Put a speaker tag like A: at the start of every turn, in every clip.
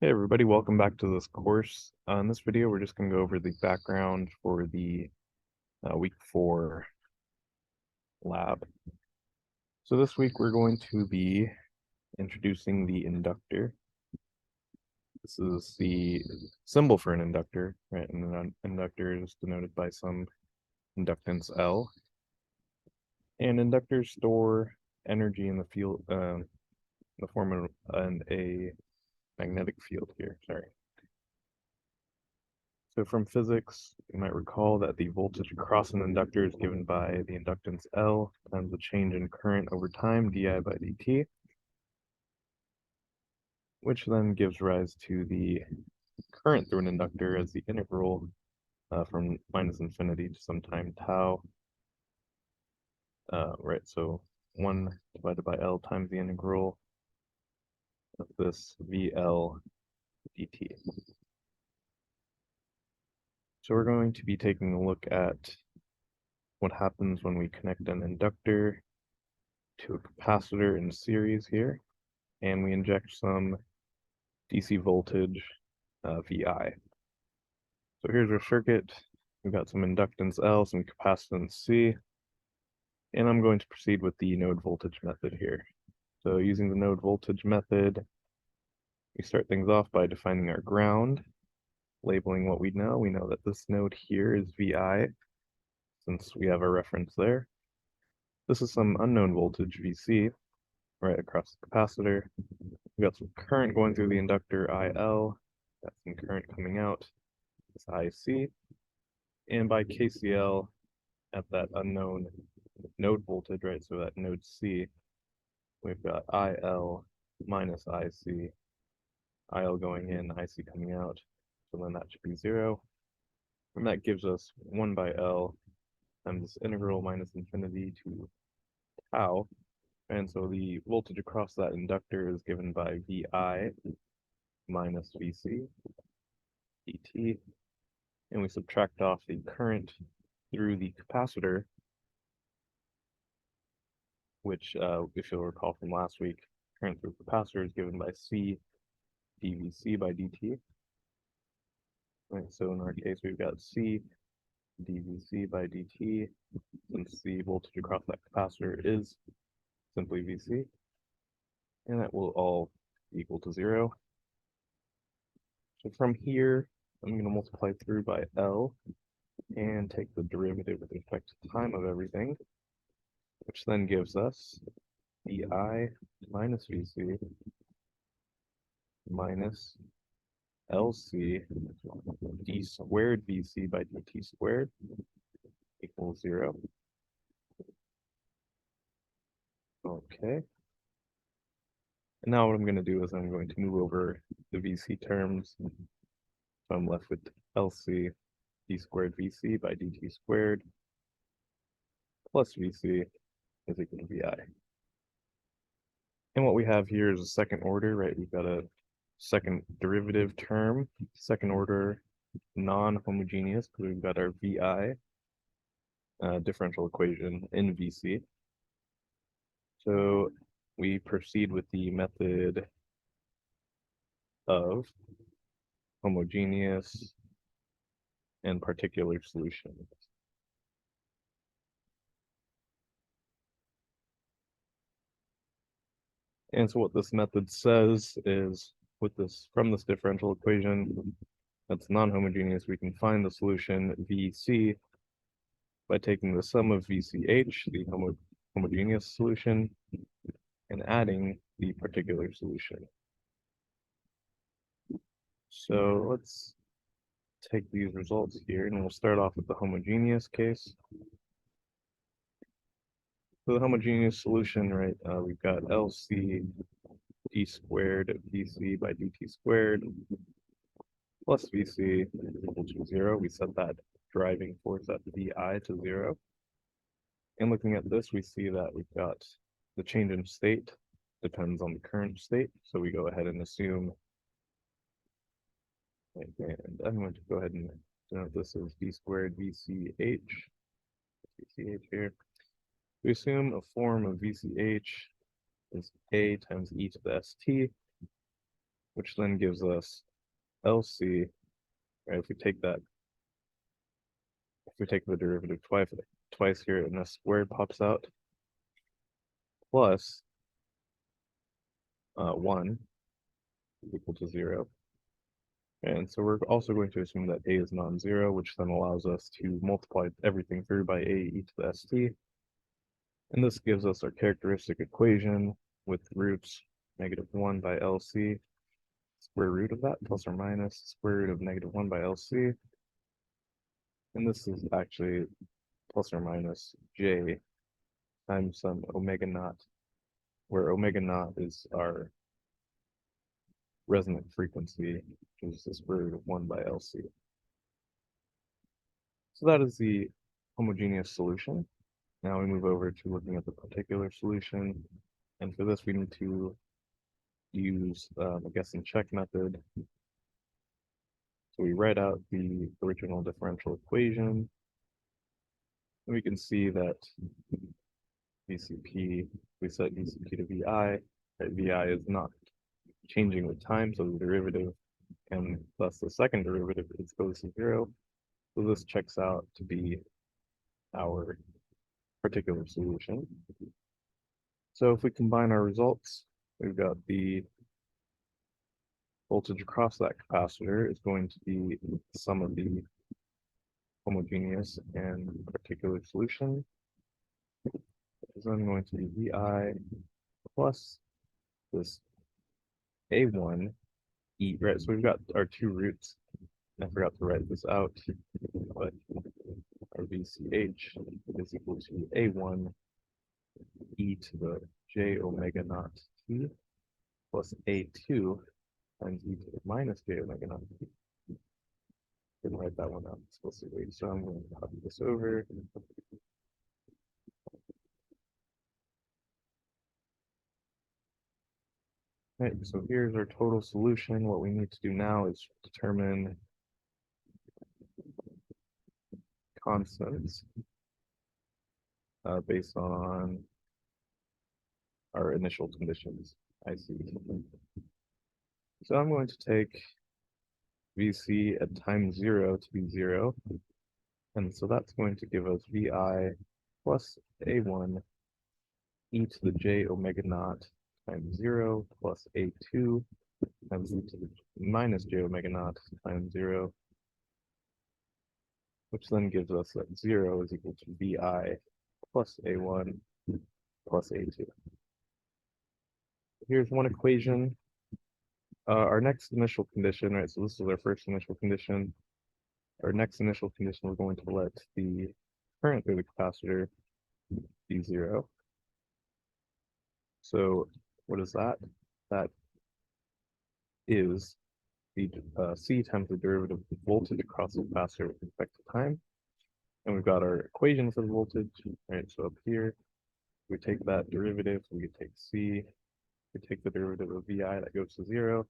A: Hey everybody, welcome back to this course. In this video, we're just going to go over the background for the week 4 lab. So this week we're going to be introducing the inductor. This is the symbol for an inductor, right? And an inductor is denoted by some inductance L. And inductors store energy in the field, in the form of a magnetic field here, sorry. So from physics, you might recall that the voltage across an inductor is given by the inductance L times the change in current over time, di by dt, which then gives rise to the current through an inductor as the integral from minus infinity to some time tau, right? So 1 divided by L times the integral of this VL dt. So we're going to be taking a look at what happens when we connect an inductor to a capacitor in series here, and we inject some DC voltage, VI. So here's our circuit. We've got some inductance L, some capacitance C, and I'm going to proceed with the node voltage method here. So using the node voltage method, we start things off by defining our ground, labeling what we know. We know that this node here is VI, since we have a reference there. This is some unknown voltage, VC, right across the capacitor. We've got some current going through the inductor, IL. Got some current coming out, this IC. And by KCL at that unknown node voltage, right? So that node C, we've got IL minus IC, IL going in, IC coming out. So then that should be 0. And that gives us 1 by L times this integral minus infinity to tau. And so the voltage across that inductor is given by VI minus VC dt. And we subtract off the current through the capacitor, which, if you'll recall from last week, current through capacitor is given by C dVC by dt. Right, so in our case, we've got C dVC by dt, since the voltage across that capacitor is simply VC, and that will all equal to 0. So from here, I'm going to multiply through by L and take the derivative with respect to time of everything, which then gives us VI minus VC minus LC d squared VC by dt squared equals 0. Okay. And now what I'm going to do is I'm going to move over the VC terms. So I'm left with LC d squared VC by dt squared plus VC is equal to VI. And what we have here is a second order, right? We've got a second derivative term, second order non-homogeneous, because we've got our VI differential equation in VC. So we proceed with the method of homogeneous and particular solutions. And so what this method says is, from this differential equation that's non-homogeneous, we can find the solution VC by taking the sum of VCH, the homogeneous solution, and adding the particular solution. So let's take these results here, and we'll start off with the homogeneous case. So the homogeneous solution, right, we've got LC d squared VC by dt squared plus VC equal to 0. We set that driving force at VI to 0. And looking at this, we see that we've got the change in state depends on the current state. So we go ahead and assume, and I'm going to go ahead and denote this as d squared VCH here. We assume a form of VCH is A times e to the st. which then gives us LC, right? If we take the derivative twice here, and a squared pops out, plus 1 is equal to 0. And so we're also going to assume that a is non-zero, which then allows us to multiply everything through by a e to the st. And this gives us our characteristic equation with roots -1 by LC, square root of that, plus or minus square root of -1 by LC. And this is actually plus or minus j times some omega naught, where omega naught is our resonant frequency, which is the square root of 1 by LC. So that is the homogeneous solution. Now we move over to looking at the particular solution. And for this, we need to use a guess and check method. So we write out the original differential equation. And we can see that VCP, we set VCP to VI, that VI is not changing with time, so the derivative, and thus the second derivative goes to 0. So this checks out to be our particular solution. So if we combine our results, we've got the voltage across that capacitor is going to be the sum of the homogeneous and particular solution, which is then going to be VI plus this A1 E, right? So we've got our two roots. I forgot to write this out, but our VCH is equal to A1 e to the j omega naught t plus A2 times e to the minus j omega naught t. Didn't write that one out explicitly, so I'm going to copy this over. Right, so here's our total solution. What we need to do now is determine constants based on our initial conditions, I see. So I'm going to take VC at time 0 to be 0. And so that's going to give us VI plus A1 e to the j omega naught times 0 plus A2 times e to the minus j omega naught times 0, which then gives us that 0 is equal to VI plus A1 plus A2. Here's one equation. Our next initial condition, right, so this is our first initial condition. Our next initial condition, we're going to let the current through the capacitor be 0. So what is that? That is the C times the derivative of the voltage across the capacitor with respect to time. And we've got our equation for the voltage, right? So up here, we take that derivative, we could take C, we take the derivative of VI, that goes to 0,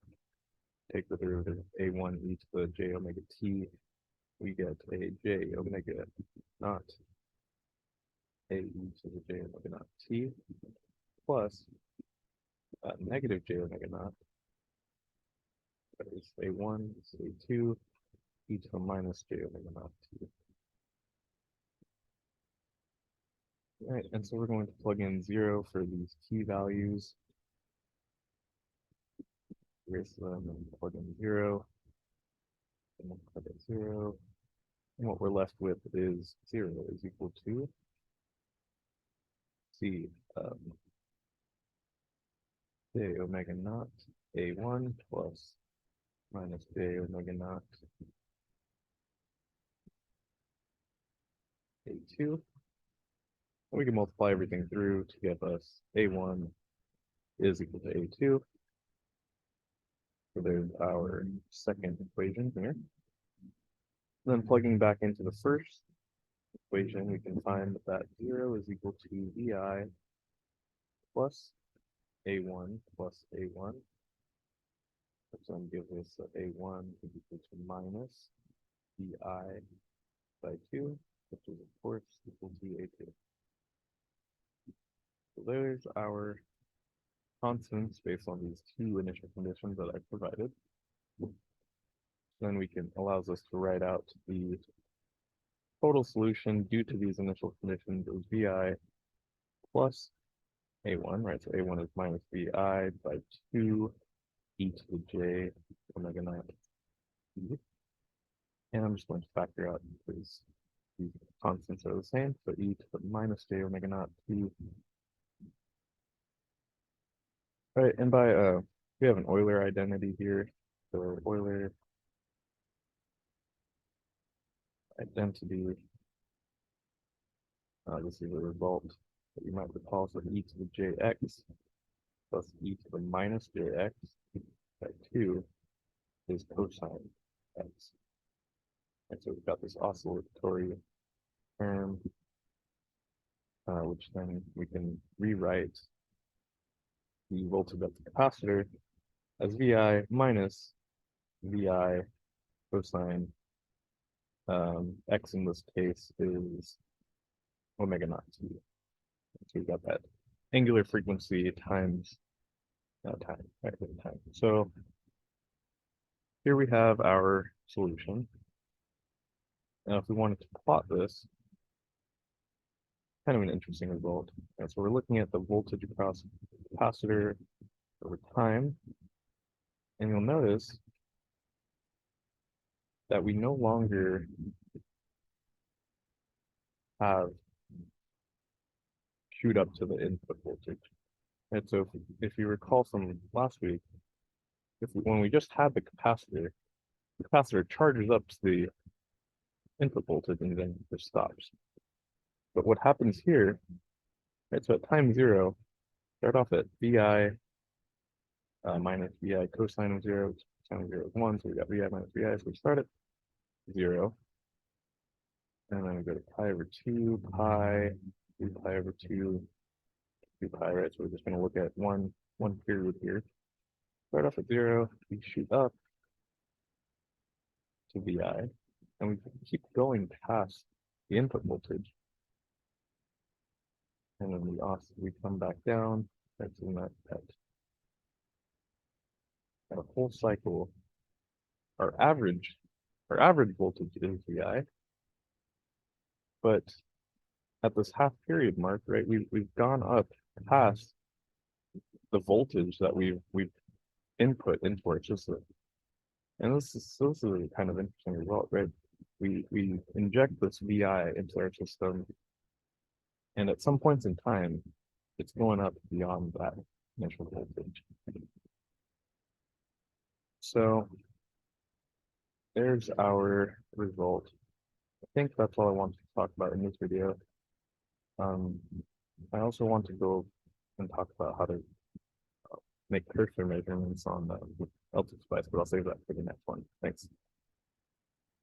A: take the derivative of A1 e to the j omega t, we get a j omega naught a e to the j omega naught t plus negative j omega naught, that is A1, is A2, e to the minus j omega naught t. All right, and so we're going to plug in 0 for these t values. Erase them and plug in 0. And then plug in 0. And what we're left with is 0 is equal to C j omega naught A1 plus minus j omega naught A2. And we can multiply everything through to give us A1 is equal to A2. So there's our second equation here. Then plugging back into the first equation, we can find that 0 is equal to VI plus A1 plus A1, which then gives us that A1 is equal to minus VI by 2, which is of course equal to A2. So there's our constants based on these two initial conditions that I provided. Then we can allows us to write out the total solution due to these initial conditions is Vi plus A1, right? So A1 is minus Vi by 2 e to the j omega naught t. And I'm just going to factor out because these constants are the same. So e to the minus j omega naught t. All right, and by we have an Euler identity here. So Euler identity, this is a result that you might recall. So e to the jx plus e to the minus jx by 2 is cosine x. And so we've got this oscillatory term, which then we can rewrite the voltage at the capacitor as Vi minus Vi cosine x in this case is omega naught t. So we've got that angular frequency times time, right? Time. So here we have our solution. Now, if we wanted to plot this, kind of an interesting result. And so we're looking at the voltage across the capacitor over time, and you'll notice that we no longer have shoot up to the input voltage. And so if you recall from last week, when we just had the capacitor charges up to the input voltage and then just stops. But what happens here, right? So at time 0, start off at Vi minus Vi cosine of 0, cosine of 0 is 1, so we got Vi minus Vi, so we start at 0, and then we go to pi over 2, pi, 2 pi over 2, 2 pi, right? So we're just going to look at one period here. Start off at 0, we shoot up to Vi, and we keep going past the input voltage. And then we come back down. That's in that whole cycle. Our average voltage is Vi, but at this half period mark, right, we've gone up past the voltage that we've input into our system. And this is a kind of interesting result, right? We inject this Vi into our system, and at some points in time, it's going up beyond that initial voltage. So there's our result. I think that's all I want to talk about in this video. I also want to go and talk about how to make cursor measurements on the L2 spice, but I'll save that for the next one. Thanks.